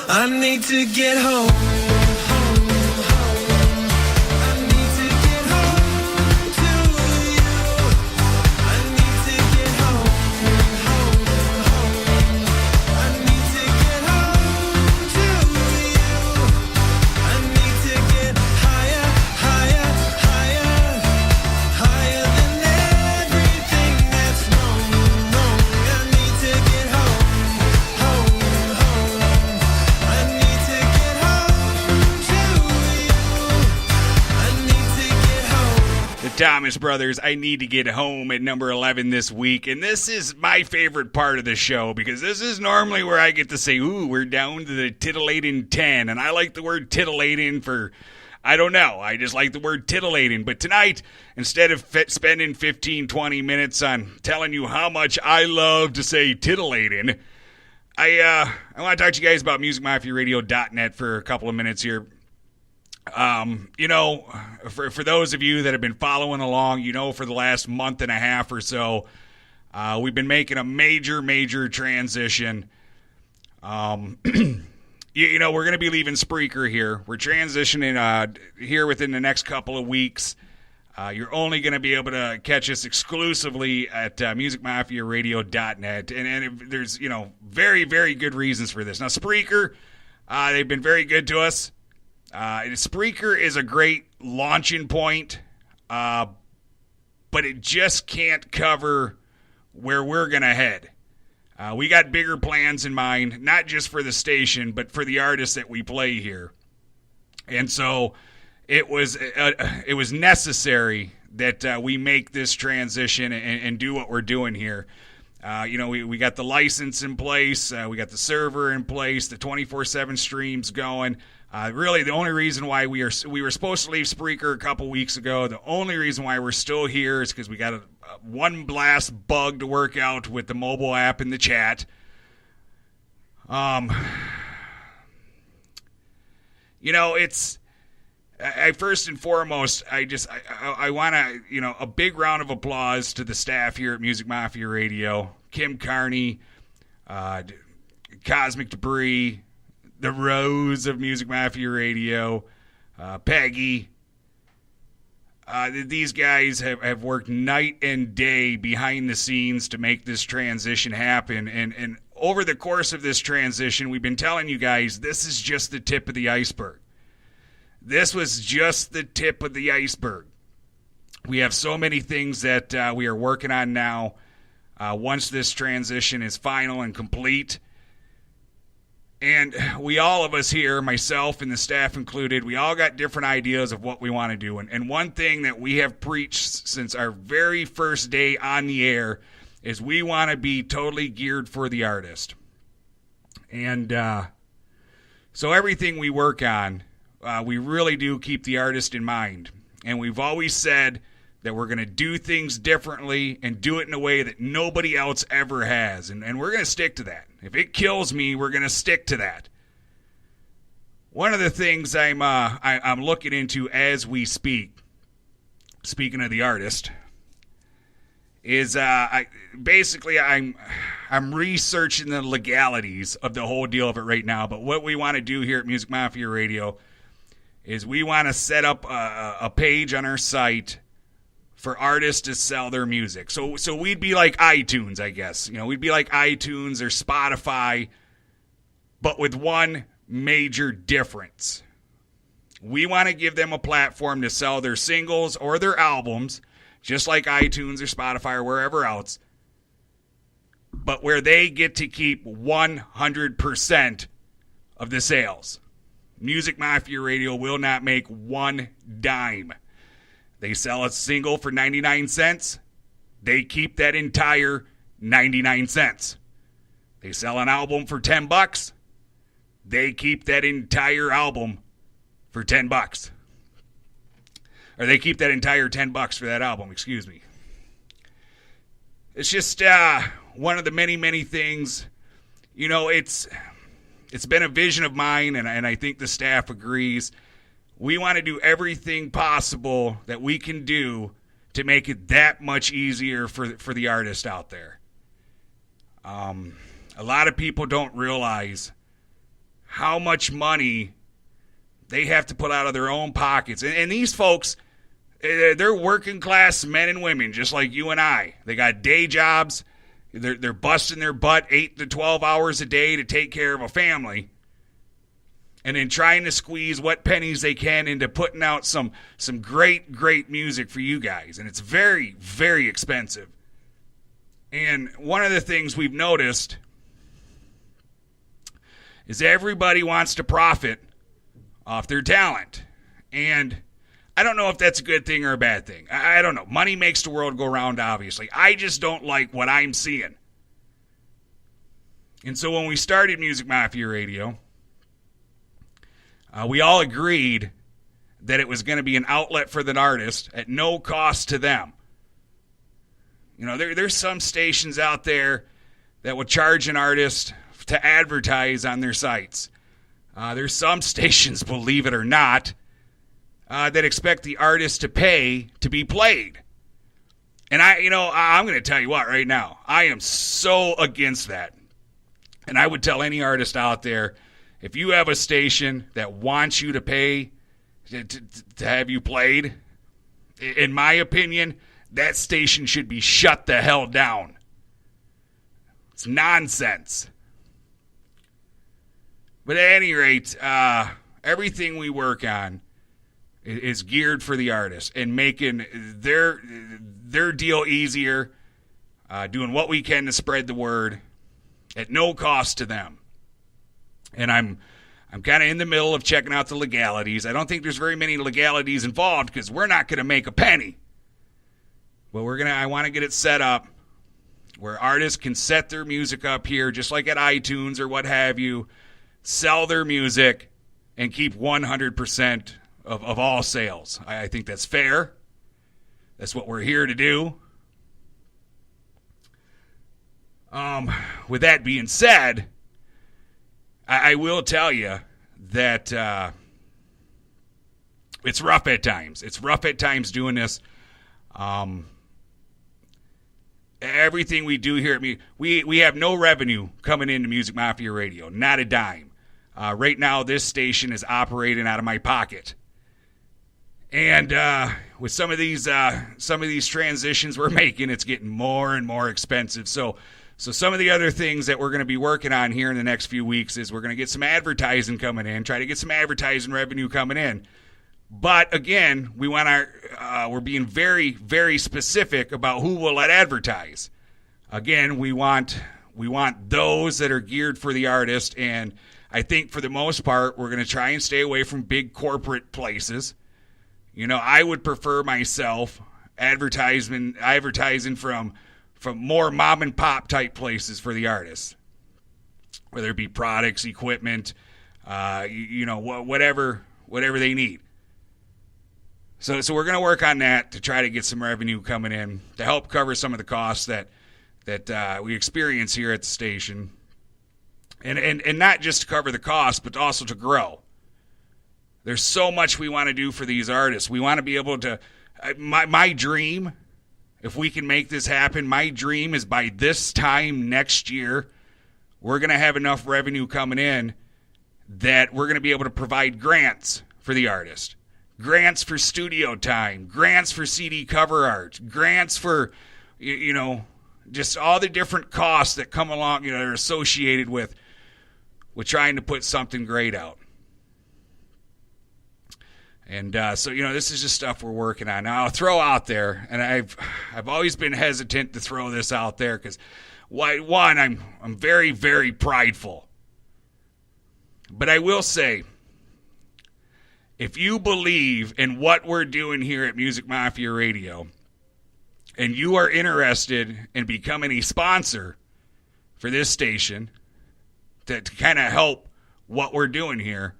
I need to get home. Thomas Brothers, I Need to Get Home at number 11 this week. And this is my favorite part of the show because this is normally where I get to say, ooh, we're down to the titillating 10. And I like the word titillating for, I don't know, I just like the word titillating. But tonight, instead of spending 15, 20 minutes on telling you how much I love to say titillating, I want to talk to you guys about MusicMafiaRadio.net for a couple of minutes here. For those of you that have been following along, for the last month and a half or so, we've been making a major transition. We're going to be leaving Spreaker here. We're transitioning here within the next couple of weeks. You're only going to be able to catch us exclusively at MusicMafiaRadio.net. And there's, very, very good reasons for this. Now, Spreaker, they've been very good to us. Spreaker is a great launching point, but it just can't cover where we're going to head. We got bigger plans in mind, not just for the station, but for the artists that we play here. And so it was necessary that we make this transition and do what we're doing here. We got the license in place, we got the server in place, the 24/7 streams going. Really, the only reason why we were supposed to leave Spreaker a couple weeks ago, the only reason why we're still here is because we got one blast bug to work out with the mobile app in the chat. It's first and foremost, I want to, a big round of applause to the staff here at Music Mafia Radio, Kim Carney, Cosmic Debris, the Rose of Music Mafia Radio, Peggy. These guys have worked night and day behind the scenes to make this transition happen. And over the course of this transition, we've been telling you guys, this is just the tip of the iceberg. This was just the tip of the iceberg. We have so many things that we are working on now. Once this transition is final and complete, and all of us here, myself and the staff included, we all got different ideas of what we want to do. And one thing that we have preached since our very first day on the air is we want to be totally geared for the artist. And so everything we work on, we really do keep the artist in mind. And we've always said that we're going to do things differently and do it in a way that nobody else ever has. And we're going to stick to that. If it kills me, we're going to stick to that. One of the things I'm looking into as we speak, speaking of the artist, is I'm researching the legalities of the whole deal of it right now. But what we want to do here at Music Mafia Radio is we want to set up a page on our site for artists to sell their music. So we'd be like iTunes, I guess. We'd be like iTunes or Spotify, but with one major difference. We want to give them a platform to sell their singles or their albums, just like iTunes or Spotify or wherever else, but where they get to keep 100% of the sales. Music Mafia Radio will not make one dime. They sell a single for 99 cents. They keep that entire 99 cents. They sell an album for $10. They keep that entire album for $10. Or they keep that entire $10 for that album, excuse me. It's just one of the many things. It's been a vision of mine, and I think the staff agrees. We want to do everything possible that we can do to make it that much easier for the artist out there. A lot of people don't realize how much money they have to put out of their own pockets. And these folks, they're working class men and women just like you and I. They got day jobs. They're busting their butt 8 to 12 hours a day to take care of a family. And then trying to squeeze what pennies they can into putting out some great, great music for you guys. And it's very, very expensive. And one of the things we've noticed is everybody wants to profit off their talent. And I don't know if that's a good thing or a bad thing. I don't know. Money makes the world go round, obviously. I just don't like what I'm seeing. And so when we started Music Mafia Radio, we all agreed that it was going to be an outlet for the artist at no cost to them. You know, there's some stations out there that will charge an artist to advertise on their sites. There's some stations, believe it or not, that expect the artist to pay to be played. And I'm going to tell you what right now. I am so against that. And I would tell any artist out there, if you have a station that wants you to pay to have you played, in my opinion, that station should be shut the hell down. It's nonsense. But at any rate, everything we work on is geared for the artist and making their deal easier, doing what we can to spread the word at no cost to them. And I'm kind of in the middle of checking out the legalities. I don't think there's very many legalities involved because we're not going to make a penny. But I want to get it set up where artists can set their music up here, just like at iTunes or what have you, sell their music, and keep 100% of all sales. I think that's fair. That's what we're here to do. With that being said, I will tell you that it's rough at times. It's rough at times doing this. Everything we do here at we have no revenue coming into Music Mafia Radio, not a dime. Right now, this station is operating out of my pocket, and with some of these transitions we're making, it's getting more and more expensive. So some of the other things that we're going to be working on here in the next few weeks is we're going to get some advertising coming in, try to get some advertising revenue coming in. But again, we're being very, very specific about who will let advertise. Again, we want those that are geared for the artist, and I think for the most part, we're going to try and stay away from big corporate places. You know, I would prefer myself advertising from more mom and pop type places for the artists, whether it be products, equipment, whatever they need. So we're going to work on that to try to get some revenue coming in to help cover some of the costs that we experience here at the station, and not just to cover the cost, but also to grow. There's so much we want to do for these artists. We want to be able to. My dream, if we can make this happen, my dream is by this time next year, we're going to have enough revenue coming in that we're going to be able to provide grants for the artist. Grants for studio time, grants for CD cover art, grants for, just all the different costs that come along, that are associated with trying to put something great out. And so this is just stuff we're working on. Now, I'll throw out there, and I've always been hesitant to throw this out there because, one, I'm very, very prideful. But I will say, if you believe in what we're doing here at Music Mafia Radio, and you are interested in becoming a sponsor for this station to kind of help what we're doing here,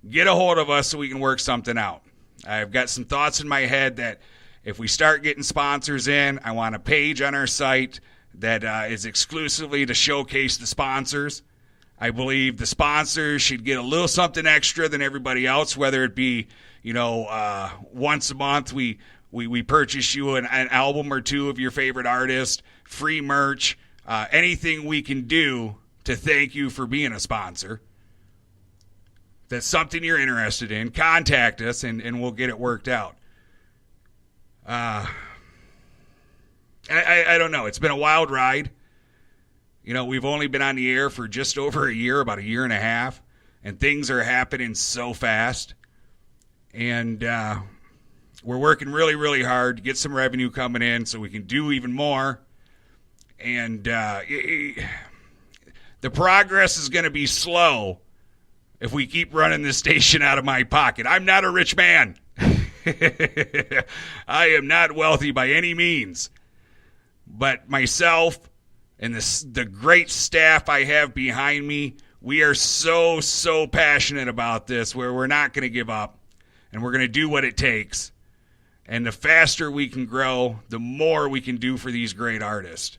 get a hold of us so we can work something out. I've got some thoughts in my head that if we start getting sponsors in, I want a page on our site that is exclusively to showcase the sponsors. I believe the sponsors should get a little something extra than everybody else, whether it be, once a month we purchase you an album or two of your favorite artist, free merch, anything we can do to thank you for being a sponsor. that's something you're interested in, contact us and we'll get it worked out. I don't know. It's been a wild ride. You know, we've only been on the air for just over a year, about a year and a half, and things are happening so fast. And we're working really, really hard to get some revenue coming in so we can do even more. And the progress is going to be slow if we keep running this station out of my pocket. I'm not a rich man. I am not wealthy by any means. But myself and the great staff I have behind me, we are so passionate about this where we're not going to give up. And we're going to do what it takes. And the faster we can grow, the more we can do for these great artists.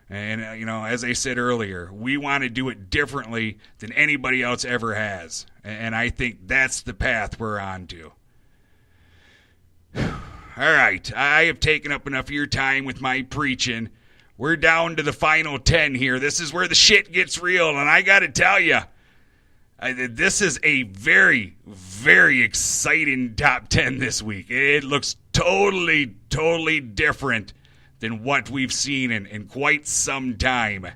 And, you know, as I said earlier, we want to do it differently than anybody else ever has. And I think that's the path we're on to. All right. I have taken up enough of your time with my preaching. We're down to the final 10 here. This is where the shit gets real. And I got to tell you, this is a very, very exciting top 10 this week. It looks totally different than what we've seen in quite some time.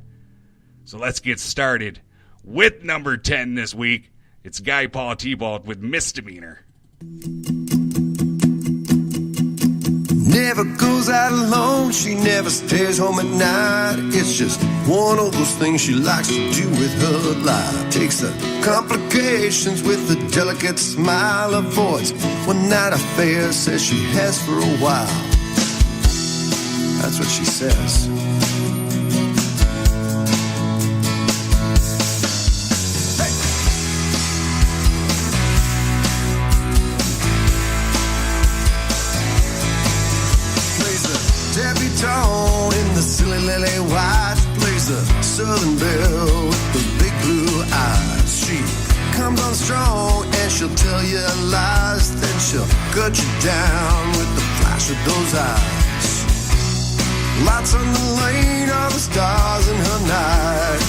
So let's get started with number 10 this week. It's Guy Paul Tybalt with Misdemeanor. Never goes out alone, she never stays home at night. It's just one of those things she likes to do with her life. Takes the complications with a delicate smile, avoids one night affair, says she has for a while. That's what she says. Hey. Plays the debutante in the silly lily white. Plays the southern belle with the big blue eyes. She comes on strong and she'll tell you lies. Then she'll cut you down with the flash of those eyes. Lights on the lane are the stars in her night.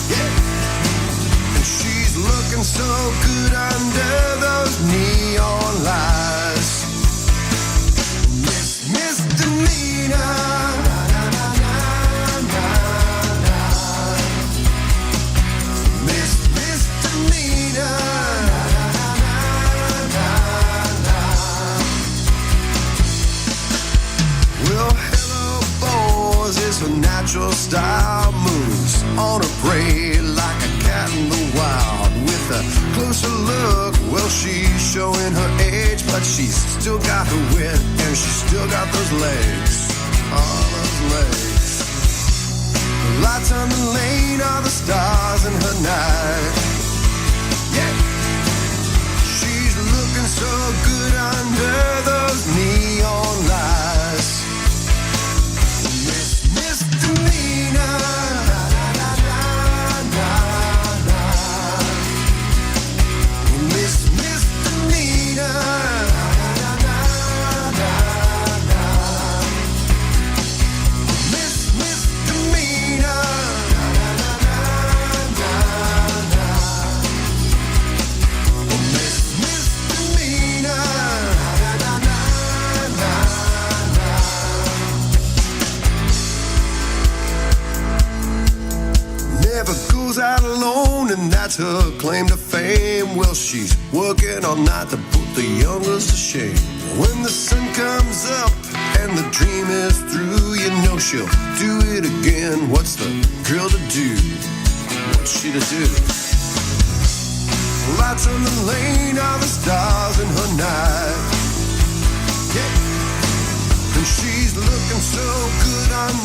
Yeah. And she's looking so good under those neon lights. Misdemeanor. Misdemeanor. Well, is her natural style, moves on her prey like a cat in the wild. With a closer look, well, she's showing her age, but she's still got her wit and she's still got those legs, all those legs. The lights on the lane are the stars in her night. Yeah, she's looking so good under those neon lights. Out alone, and that's her claim to fame. Well, she's working all night to put the youngest to shame. When the sun comes up and the dream is through, you know she'll do it again. What's the girl to do? What's she to do? Lights on the lane are the stars in her night. Yeah. And she's looking so good on